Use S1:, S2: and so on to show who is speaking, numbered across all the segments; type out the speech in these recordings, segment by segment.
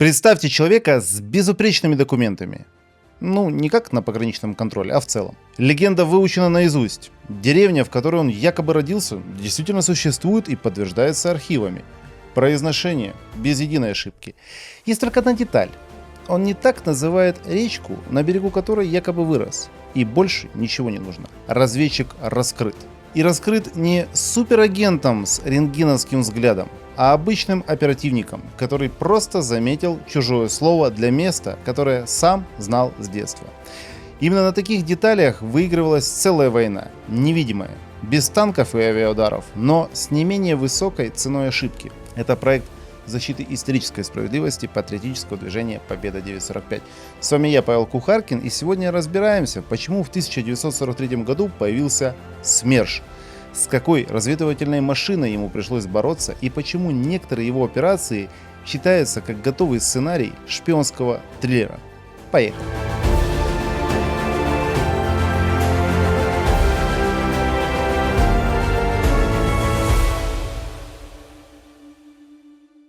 S1: Представьте человека с безупречными документами. Ну, не как на пограничном контроле, а в целом. Легенда выучена наизусть. Деревня, в которой он якобы родился, действительно существует и подтверждается архивами. Произношение без единой ошибки. Есть только одна деталь. Он не так называет речку, на берегу которой якобы вырос. И больше ничего не нужно. Разведчик раскрыт. И раскрыт не суперагентом с рентгеновским взглядом, а обычным оперативником, который просто заметил чужое слово для места, которое сам знал с детства. Именно на таких деталях выигрывалась целая война, невидимая, без танков и авиаударов, но с не менее высокой ценой ошибки. Это проект защиты исторической справедливости патриотического движения Победа 945. С вами я, Павел Кухаркин, и сегодня разбираемся, почему в 1943 году появился СМЕРШ, с какой разведывательной машиной ему пришлось бороться и почему некоторые его операции считаются как готовый сценарий шпионского триллера. Поехали!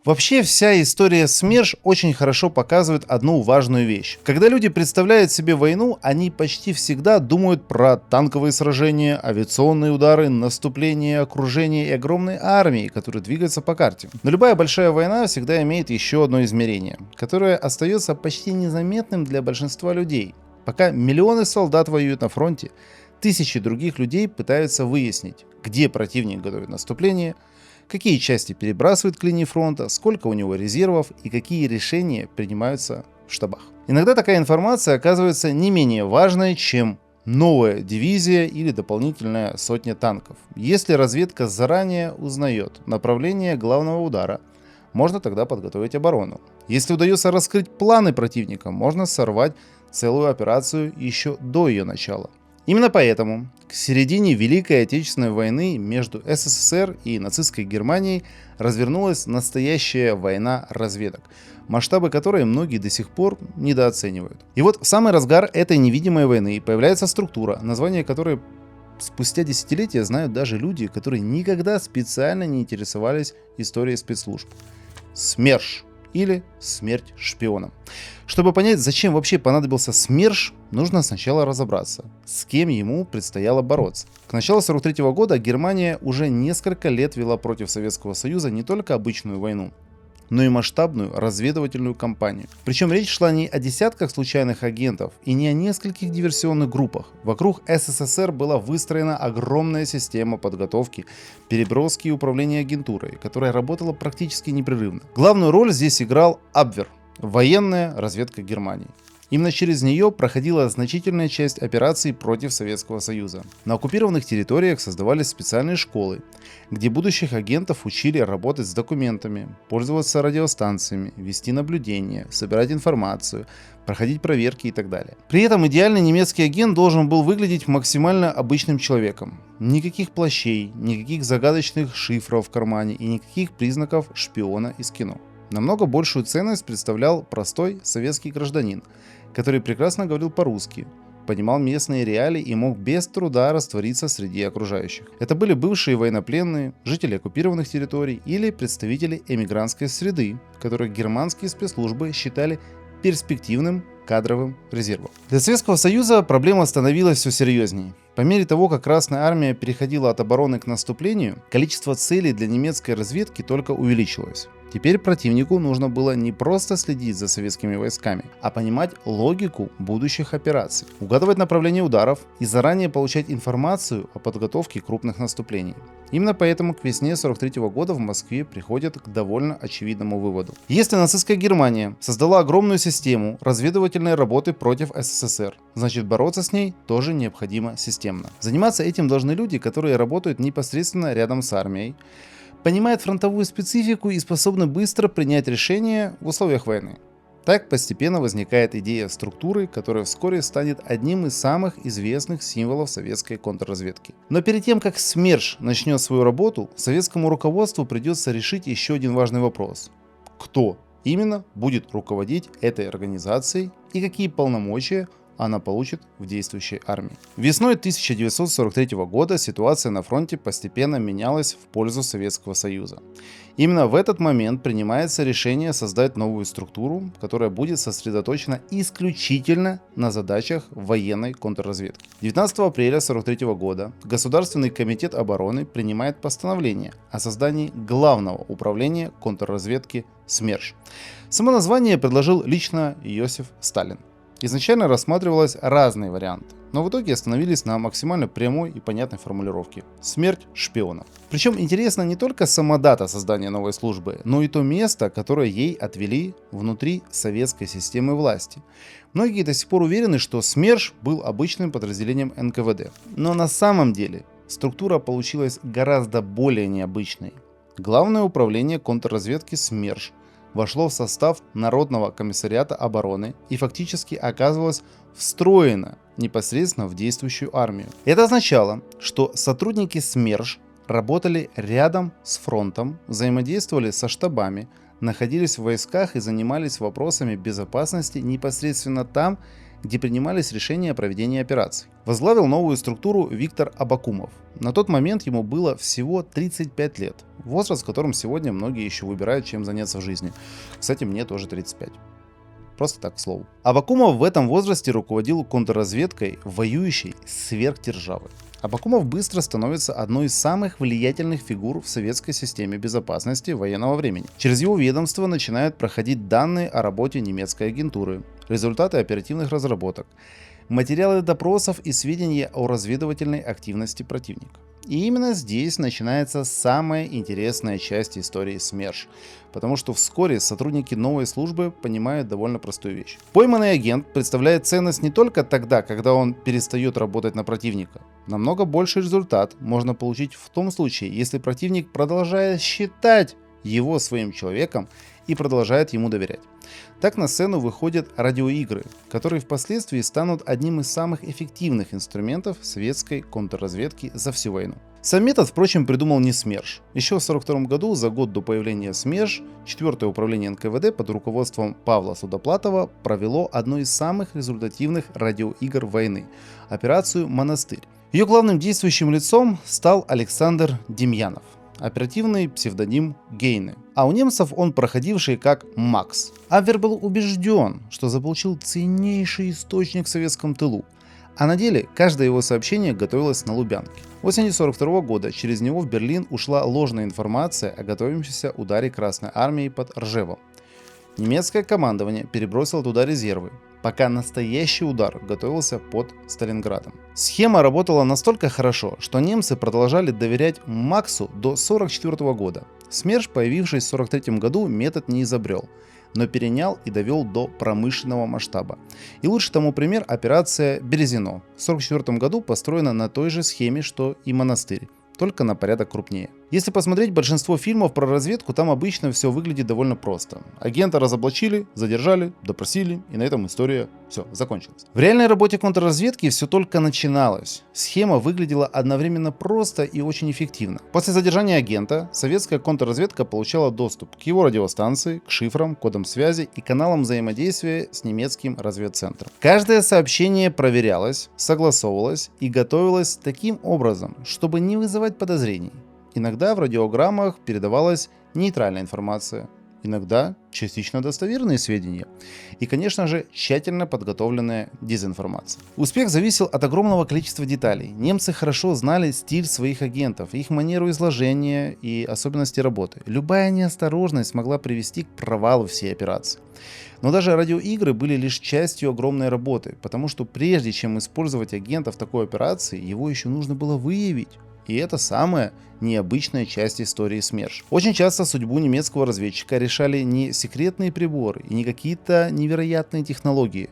S1: Вообще вся история СМЕРШ очень хорошо показывает одну важную вещь. Когда люди представляют себе войну, они почти всегда думают про танковые сражения, авиационные удары, наступление, окружение и огромные армии, которые двигаются по карте. Но любая большая война всегда имеет еще одно измерение, которое остается почти незаметным для большинства людей. Пока миллионы солдат воюют на фронте, тысячи других людей пытаются выяснить, где противник готовит наступление, какие части перебрасывают к линии фронта, сколько у него резервов и какие решения принимаются в штабах. Иногда такая информация оказывается не менее важной, чем новая дивизия или дополнительная сотня танков. Если разведка заранее узнает направление главного удара, можно тогда подготовить оборону. Если удается раскрыть планы противника, можно сорвать целую операцию еще до ее начала. Именно поэтому к середине Великой Отечественной войны между СССР и нацистской Германией развернулась настоящая война разведок, масштабы которой многие до сих пор недооценивают. И вот в самый разгар этой невидимой войны появляется структура, название которой спустя десятилетия знают даже люди, которые никогда специально не интересовались историей спецслужб. СМЕРШ. Или смерть шпионам. Чтобы понять, зачем вообще понадобился СМЕРШ, нужно сначала разобраться, с кем ему предстояло бороться. К началу 1943 года Германия уже несколько лет вела против Советского Союза не только обычную войну, но и масштабную разведывательную кампанию. Причем речь шла не о десятках случайных агентов и не о нескольких диверсионных группах. Вокруг СССР была выстроена огромная система подготовки, переброски и управления агентурой, которая работала практически непрерывно. Главную роль здесь играл Абвер – военная разведка Германии. Именно через нее проходила значительная часть операций против Советского Союза. На оккупированных территориях создавались специальные школы, где будущих агентов учили работать с документами, пользоваться радиостанциями, вести наблюдения, собирать информацию, проходить проверки и так далее. При этом идеальный немецкий агент должен был выглядеть максимально обычным человеком. Никаких плащей, никаких загадочных шифров в кармане и никаких признаков шпиона из кино. Намного большую ценность представлял простой советский гражданин, который прекрасно говорил по-русски, понимал местные реалии и мог без труда раствориться среди окружающих. Это были бывшие военнопленные, жители оккупированных территорий или представители эмигрантской среды, которых германские спецслужбы считали перспективным кадровым резервом. Для Советского Союза проблема становилась все серьезнее. По мере того, как Красная Армия переходила от обороны к наступлению, количество целей для немецкой разведки только увеличилось. Теперь противнику нужно было не просто следить за советскими войсками, а понимать логику будущих операций, угадывать направление ударов и заранее получать информацию о подготовке крупных наступлений. Именно поэтому к весне 1943 года в Москве приходят к довольно очевидному выводу. Если нацистская Германия создала огромную систему разведывательной работы против СССР, значит бороться с ней тоже необходимо системно. Заниматься этим должны люди, которые работают непосредственно рядом с армией, понимают фронтовую специфику и способны быстро принять решения в условиях войны. Так постепенно возникает идея структуры, которая вскоре станет одним из самых известных символов советской контрразведки. Но перед тем, как СМЕРШ начнет свою работу, советскому руководству придется решить еще один важный вопрос. Кто именно будет руководить этой организацией и какие полномочия она получит в действующей армии. Весной 1943 года ситуация на фронте постепенно менялась в пользу Советского Союза. Именно в этот момент принимается решение создать новую структуру, которая будет сосредоточена исключительно на задачах военной контрразведки. 19 апреля 1943 года Государственный комитет обороны принимает постановление о создании Главного управления контрразведки СМЕРШ. Само название предложил лично Иосиф Сталин. Изначально рассматривалось разные варианты, но в итоге остановились на максимально прямой и понятной формулировке – смерть шпионов. Причем интересна не только сама дата создания новой службы, но и то место, которое ей отвели внутри советской системы власти. Многие до сих пор уверены, что СМЕРШ был обычным подразделением НКВД. Но на самом деле структура получилась гораздо более необычной. Главное управление контрразведки СМЕРШ вошло в состав Народного комиссариата обороны и фактически оказывалось встроено непосредственно в действующую армию. Это означало, что сотрудники СМЕРШ работали рядом с фронтом, взаимодействовали со штабами, находились в войсках и занимались вопросами безопасности непосредственно там, где принимались решения о проведении операций. Возглавил новую структуру Виктор Абакумов. На тот момент ему было всего 35 лет, возраст, в котором сегодня многие еще выбирают, чем заняться в жизни. Кстати, мне тоже 35. Просто так, к слову. Абакумов в этом возрасте руководил контрразведкой воюющей сверхдержавы. Абакумов быстро становится одной из самых влиятельных фигур в советской системе безопасности военного времени. Через его ведомство начинают проходить данные о работе немецкой агентуры, результаты оперативных разработок, материалы допросов и сведения о разведывательной активности противника. И именно здесь начинается самая интересная часть истории СМЕРШ, потому что вскоре сотрудники новой службы понимают довольно простую вещь. Пойманный агент представляет ценность не только тогда, когда он перестает работать на противника. Намного больший результат можно получить в том случае, если противник продолжает считать его своим человеком и продолжает ему доверять. Так на сцену выходят радиоигры, которые впоследствии станут одним из самых эффективных инструментов советской контрразведки за всю войну. Сам метод, впрочем, придумал не СМЕРШ. Еще в 1942 году, за год до появления СМЕРШ, 4-е управление НКВД под руководством Павла Судоплатова провело одну из самых результативных радиоигр войны – операцию «Монастырь». Ее главным действующим лицом стал Александр Демьянов, оперативный псевдоним Гейне, а у немцев он проходивший как Макс. Абвер был убежден, что заполучил ценнейший источник в советском тылу, а на деле каждое его сообщение готовилось на Лубянке. Осенью 1942 года через него в Берлин ушла ложная информация о готовящемся ударе Красной Армии под Ржевом. Немецкое командование перебросило туда резервы, пока настоящий удар готовился под Сталинградом. Схема работала настолько хорошо, что немцы продолжали доверять Максу до 1944 года. СМЕРШ, появившись в 1943 году, метод не изобрел, но перенял и довел до промышленного масштаба. И лучший тому пример – операция «Березино». В 1944 году построена на той же схеме, что и «Монастырь», только на порядок крупнее. Если посмотреть большинство фильмов про разведку, там обычно все выглядит довольно просто. Агента разоблачили, задержали, допросили, и на этом история все, закончилась. В реальной работе контрразведки все только начиналось. Схема выглядела одновременно просто и очень эффективно. После задержания агента, советская контрразведка получала доступ к его радиостанции, к шифрам, кодам связи и каналам взаимодействия с немецким разведцентром. Каждое сообщение проверялось, согласовывалось и готовилось таким образом, чтобы не вызывать подозрений. Иногда в радиограммах передавалась нейтральная информация, иногда частично достоверные сведения и, конечно же, тщательно подготовленная дезинформация. Успех зависел от огромного количества деталей. Немцы хорошо знали стиль своих агентов, их манеру изложения и особенности работы. Любая неосторожность могла привести к провалу всей операции. Но даже радиоигры были лишь частью огромной работы, потому что прежде чем использовать агента в такой операции, его еще нужно было выявить. И это самая необычная часть истории СМЕРШ. Очень часто судьбу немецкого разведчика решали не секретные приборы и не какие-то невероятные технологии,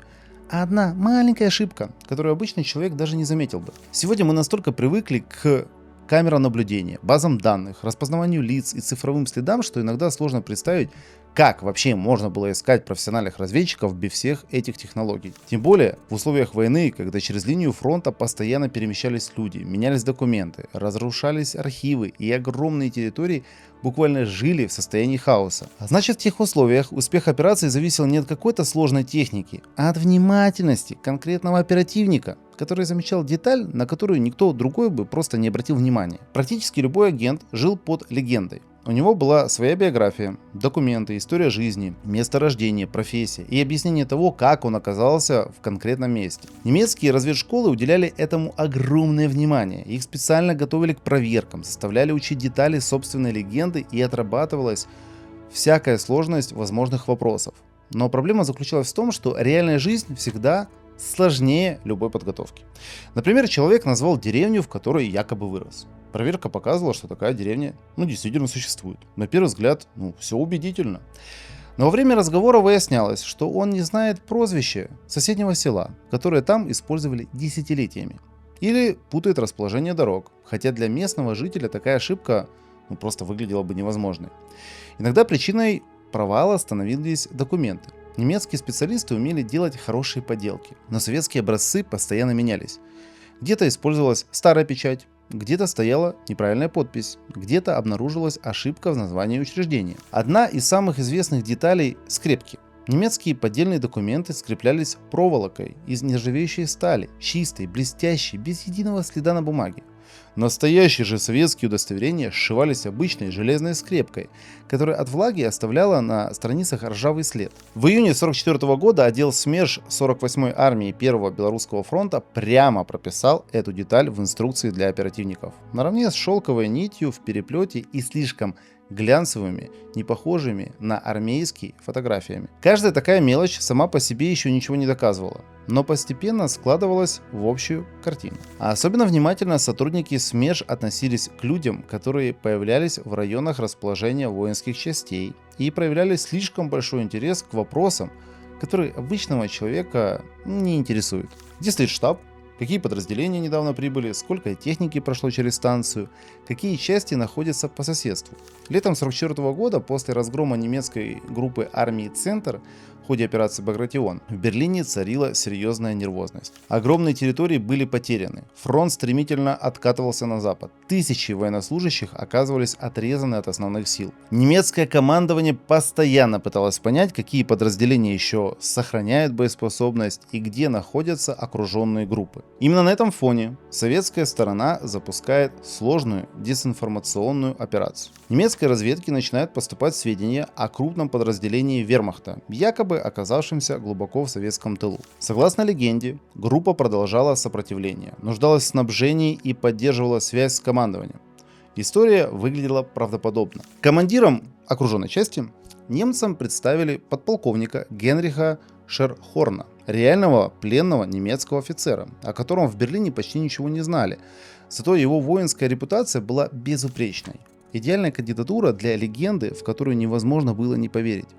S1: а одна маленькая ошибка, которую обычный человек даже не заметил бы. Сегодня мы настолько привыкли к камерам наблюдения, базам данных, распознаванию лиц и цифровым следам, что иногда сложно представить, Как вообще можно было искать профессиональных разведчиков без всех этих технологий? Тем более в условиях войны, когда через линию фронта постоянно перемещались люди, менялись документы, разрушались архивы и огромные территории буквально жили в состоянии хаоса. А значит, в тех условиях успех операции зависел не от какой-то сложной техники, а от внимательности конкретного оперативника, который замечал деталь, на которую никто другой бы просто не обратил внимания. Практически любой агент жил под легендой. У него была своя биография, документы, история жизни, место рождения, профессия и объяснение того, как он оказался в конкретном месте. Немецкие разведшколы уделяли этому огромное внимание. Их специально готовили к проверкам, заставляли учить детали собственной легенды и отрабатывалась всякая сложность возможных вопросов. Но проблема заключалась в том, что реальная жизнь всегда сложнее любой подготовки. Например, человек назвал деревню, в которой якобы вырос. Проверка показывала, что такая деревня действительно существует. На первый взгляд, все убедительно. Но во время разговора выяснялось, что он не знает прозвище соседнего села, которое там использовали десятилетиями. Или путает расположение дорог, хотя для местного жителя такая ошибка просто выглядела бы невозможной. Иногда причиной провала становились документы. Немецкие специалисты умели делать хорошие поделки, но советские образцы постоянно менялись. Где-то использовалась старая печать, где-то стояла неправильная подпись, где-то обнаружилась ошибка в названии учреждения. Одна из самых известных деталей – скрепки. Немецкие поддельные документы скреплялись проволокой из нержавеющей стали, чистой, блестящей, без единого следа на бумаге. Настоящие же советские удостоверения сшивались обычной железной скрепкой, которая от влаги оставляла на страницах ржавый след. В июне 1944 года отдел СМЕРШ 48-й армии 1-го Белорусского фронта прямо прописал эту деталь в инструкции для оперативников, наравне с шелковой нитью в переплете и слишком глянцевыми, не похожими на армейские фотографиями. Каждая такая мелочь сама по себе еще ничего не доказывала, но постепенно складывалась в общую картину. А особенно внимательно сотрудники СМЕРШ относились к людям, которые появлялись в районах расположения воинских частей и проявляли слишком большой интерес к вопросам, которые обычного человека не интересуют. Где стоит штаб? Какие подразделения недавно прибыли, сколько техники прошло через станцию, какие части находятся по соседству. Летом 1944 года, после разгрома немецкой группы армии «Центр» в ходе операции «Багратион», в Берлине царила серьезная нервозность. Огромные территории были потеряны, фронт стремительно откатывался на запад, тысячи военнослужащих оказывались отрезаны от основных сил. Немецкое командование постоянно пыталось понять, какие подразделения еще сохраняют боеспособность и где находятся окруженные группы. Именно на этом фоне советская сторона запускает сложную дезинформационную операцию. Немецкой разведке начинают поступать сведения о крупном подразделении вермахта, якобы оказавшемся глубоко в советском тылу. Согласно легенде, группа продолжала сопротивление, нуждалась в снабжении и поддерживала связь с командованием. История выглядела правдоподобно. Командиром окруженной части немцам представили подполковника Генриха Шерхорна, реального пленного немецкого офицера, о котором в Берлине почти ничего не знали, зато его воинская репутация была безупречной. Идеальная кандидатура для легенды, в которую невозможно было не поверить.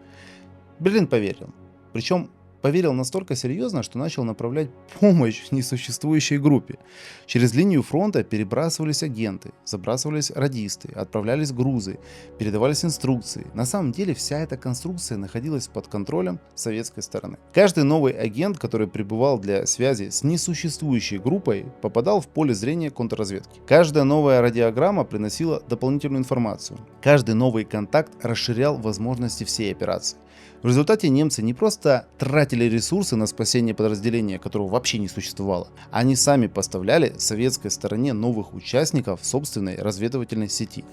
S1: Берлин поверил. Причем поверил настолько серьезно, что начал направлять помощь несуществующей группе. Через линию фронта перебрасывались агенты, забрасывались радисты, отправлялись грузы, передавались инструкции. На самом деле вся эта конструкция находилась под контролем советской стороны. Каждый новый агент, который прибывал для связи с несуществующей группой, попадал в поле зрения контрразведки. Каждая новая радиограмма приносила дополнительную информацию. Каждый новый контакт расширял возможности всей операции. В результате немцы не просто тратили ресурсы на спасение подразделения, которого вообще не существовало, они сами поставляли советской стороне новых участников собственной разведывательной сети.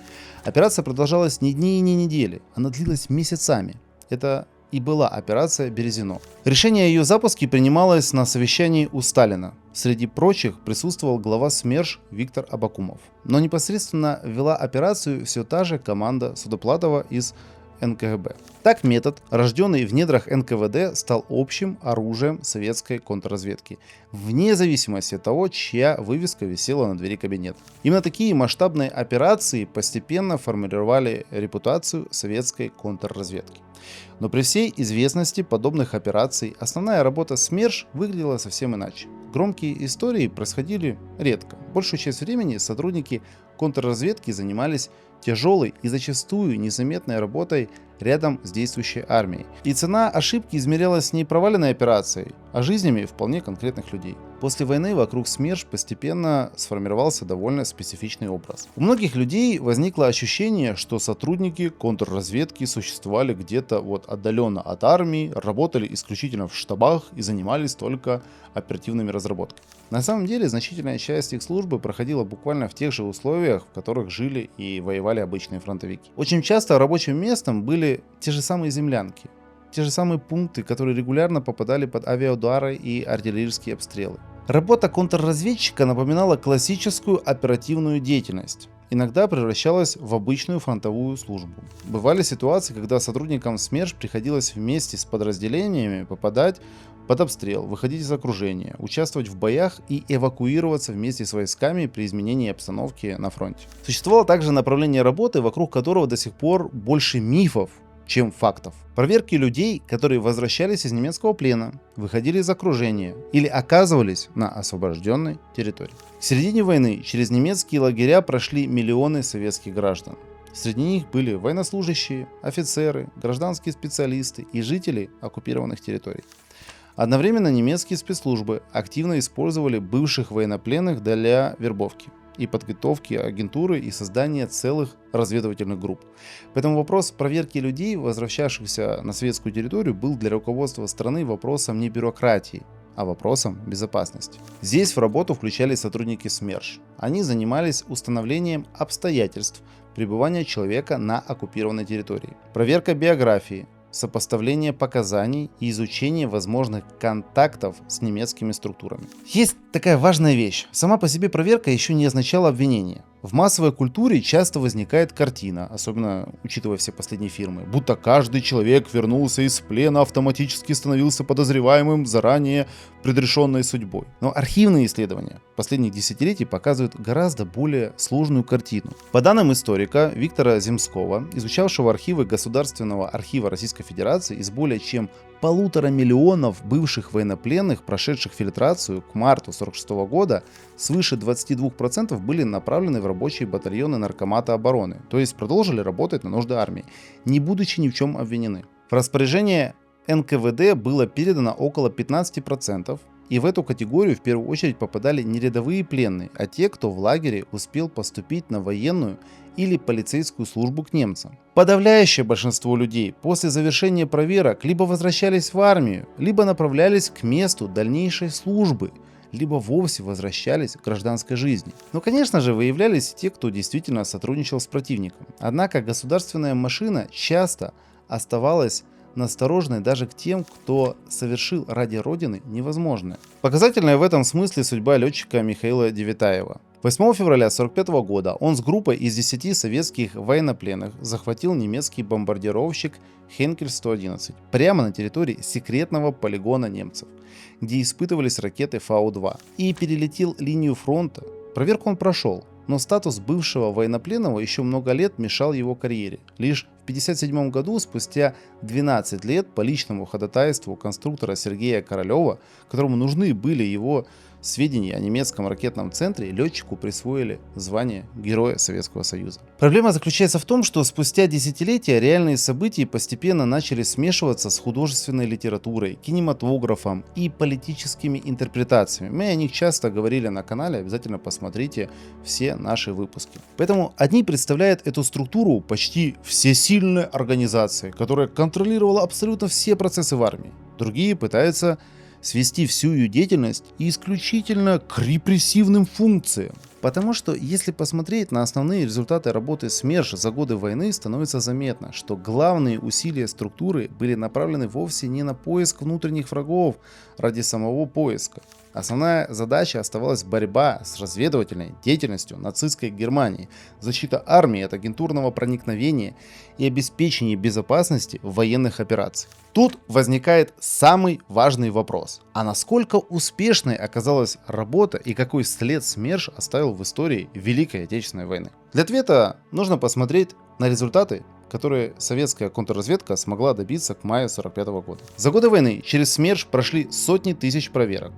S1: Операция продолжалась не дни и не недели, она длилась месяцами. Это и была операция «Березино». Решение о ее запуске принималось на совещании у Сталина. Среди прочих присутствовал глава СМЕРШ Виктор Абакумов. Но непосредственно вела операцию все та же команда Судоплатова из НКГБ. Так метод, рожденный в недрах НКВД, стал общим оружием советской контрразведки, вне зависимости от того, чья вывеска висела на двери кабинета. Именно такие масштабные операции постепенно формировали репутацию советской контрразведки. Но при всей известности подобных операций основная работа СМЕРШ выглядела совсем иначе. Громкие истории происходили редко. Большую часть времени сотрудники контрразведки занимались тяжелой и зачастую незаметной работой рядом с действующей армией. И цена ошибки измерялась не проваленной операцией, а жизнями вполне конкретных людей. После войны вокруг СМЕРШ постепенно сформировался довольно специфичный образ. У многих людей возникло ощущение, что сотрудники контрразведки существовали где-то отдаленно от армии, работали исключительно в штабах и занимались только оперативными разработками. На самом деле, значительная часть их службы проходила буквально в тех же условиях, в которых жили и воевали обычные фронтовики. Очень часто рабочим местом были те же самые землянки, те же самые пункты, которые регулярно попадали под авиаудары и артиллерийские обстрелы. Работа контрразведчика напоминала классическую оперативную деятельность. Иногда превращалась в обычную фронтовую службу. Бывали ситуации, когда сотрудникам СМЕРШ приходилось вместе с подразделениями попадать под обстрел, выходить из окружения, участвовать в боях и эвакуироваться вместе с войсками при изменении обстановки на фронте. Существовало также направление работы, вокруг которого до сих пор больше мифов, чем фактов. Проверки людей, которые возвращались из немецкого плена, выходили из окружения или оказывались на освобожденной территории. К середине войны через немецкие лагеря прошли миллионы советских граждан. Среди них были военнослужащие, офицеры, гражданские специалисты и жители оккупированных территорий. Одновременно немецкие спецслужбы активно использовали бывших военнопленных для вербовки и подготовки агентуры и создания целых разведывательных групп. Поэтому вопрос проверки людей, возвращавшихся на советскую территорию, был для руководства страны вопросом не бюрократии, а вопросом безопасности. Здесь в работу включались сотрудники СМЕРШ. Они занимались установлением обстоятельств пребывания человека на оккупированной территории, проверка биографии, сопоставление показаний и изучение возможных контактов с немецкими структурами. Есть такая важная вещь. Сама по себе проверка еще не означала обвинение. В массовой культуре часто возникает картина, особенно учитывая все последние фильмы, будто каждый человек вернулся из плена автоматически становился подозреваемым заранее предрешенной судьбой. Но архивные исследования последних десятилетий показывают гораздо более сложную картину. По данным историка Виктора Земского, изучавшего архивы Государственного архива Российской Федерации, из более чем 1,5 миллиона бывших военнопленных, прошедших фильтрацию к марту 1946 года, свыше 22% были направлены в рабочие батальоны Наркомата обороны, то есть продолжили работать на нужды армии, не будучи ни в чем обвинены. В распоряжение НКВД было передано около 15%, и в эту категорию в первую очередь попадали не рядовые пленные, а те, кто в лагере успел поступить на военную или полицейскую службу к немцам. Подавляющее большинство людей после завершения проверок либо возвращались в армию, либо направлялись к месту дальнейшей службы, либо вовсе возвращались к гражданской жизни. Но, конечно же, выявлялись те, кто действительно сотрудничал с противником. Однако государственная машина часто оставалась настороженной даже к тем, кто совершил ради Родины невозможное. Показательная в этом смысле судьба летчика Михаила Девятаева. 8 февраля 1945 года он с группой из 10 советских военнопленных захватил немецкий бомбардировщик Хенкель-111 прямо на территории секретного полигона немцев, где испытывались ракеты Фау-2, и перелетел линию фронта. Проверку он прошел, но статус бывшего военнопленного еще много лет мешал его карьере. Лишь в 1957 году, спустя 12 лет, по личному ходатайству конструктора Сергея Королева, которому нужны были его сведения о немецком ракетном центре, летчику присвоили звание Героя Советского Союза. Проблема заключается в том, что спустя десятилетия реальные события постепенно начали смешиваться с художественной литературой, кинематографом и политическими интерпретациями. Мы о них часто говорили на канале, обязательно посмотрите все наши выпуски. Поэтому одни представляют эту структуру почти всесильной организации, которая контролировала абсолютно все процессы в армии. Другие пытаются свести всю ее деятельность исключительно к репрессивным функциям. Потому что, если посмотреть на основные результаты работы СМЕРШ за годы войны, становится заметно, что главные усилия структуры были направлены вовсе не на поиск внутренних врагов ради самого поиска. Основная задача оставалась борьба с разведывательной деятельностью нацистской Германии, защита армии от агентурного проникновения и обеспечение безопасности в военных операциях. Тут возникает самый важный вопрос: а насколько успешной оказалась работа и какой след СМЕРШ оставил в истории Великой Отечественной войны? Для ответа нужно посмотреть на результаты, которые советская контрразведка смогла добиться к маю 1945 года. За годы войны через СМЕРШ прошли сотни тысяч проверок,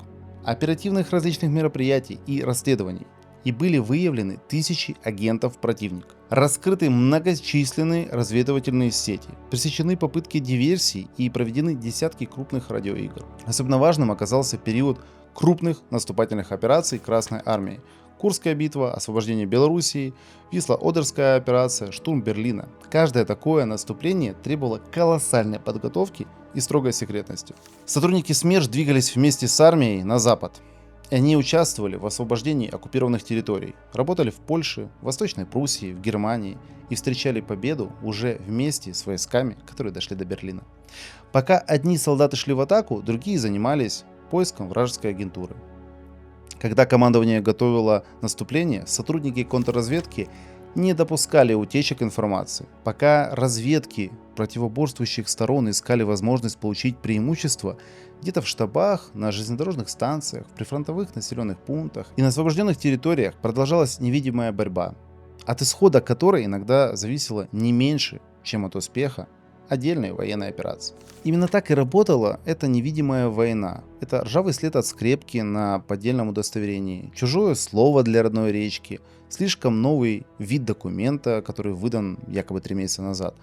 S1: оперативных различных мероприятий и расследований. и были выявлены тысячи агентов противника. Раскрыты многочисленные разведывательные сети, пресечены попытки диверсий и проведены десятки крупных радиоигр. Особенно важным оказался период крупных наступательных операций Красной Армии. Курская битва, освобождение Белоруссии, Висло-Одерская операция, штурм Берлина. Каждое такое наступление требовало колоссальной подготовки и строгой секретности. Сотрудники СМЕРШ двигались вместе с армией на запад. Они участвовали в освобождении оккупированных территорий, работали в Польше, в Восточной Пруссии, в Германии и встречали победу уже вместе с войсками, которые дошли до Берлина. Пока одни солдаты шли в атаку, другие занимались поиском вражеской агентуры. Когда командование готовило наступление, сотрудники контрразведки не допускали утечек информации. Пока разведки противоборствующих сторон искали возможность получить преимущество, где-то в штабах, на железнодорожных станциях, в прифронтовых населенных пунктах и на освобожденных территориях продолжалась невидимая борьба, от исхода которой иногда зависело не меньше, чем от успеха отдельной военной операции. Именно так и работала эта невидимая война. Это ржавый след от скрепки на поддельном удостоверении, чужое слово для родной речки, слишком новый вид документа, который выдан якобы 3 месяца назад.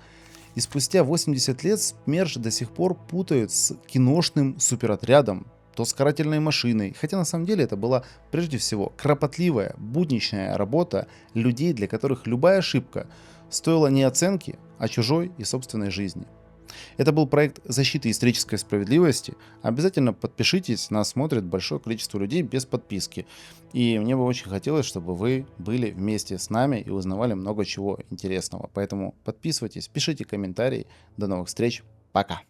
S1: И спустя 80 лет СМЕРШ до сих пор путают с киношным суперотрядом, то с карательной машиной, хотя на самом деле это была прежде всего кропотливая, будничная работа людей, для которых любая ошибка стоила не оценки, а чужой и собственной жизни. Это был проект защиты исторической справедливости. Обязательно подпишитесь, нас смотрит большое количество людей без подписки. И мне бы очень хотелось, чтобы вы были вместе с нами и узнавали много чего интересного. Поэтому подписывайтесь, пишите комментарии. До новых встреч. Пока.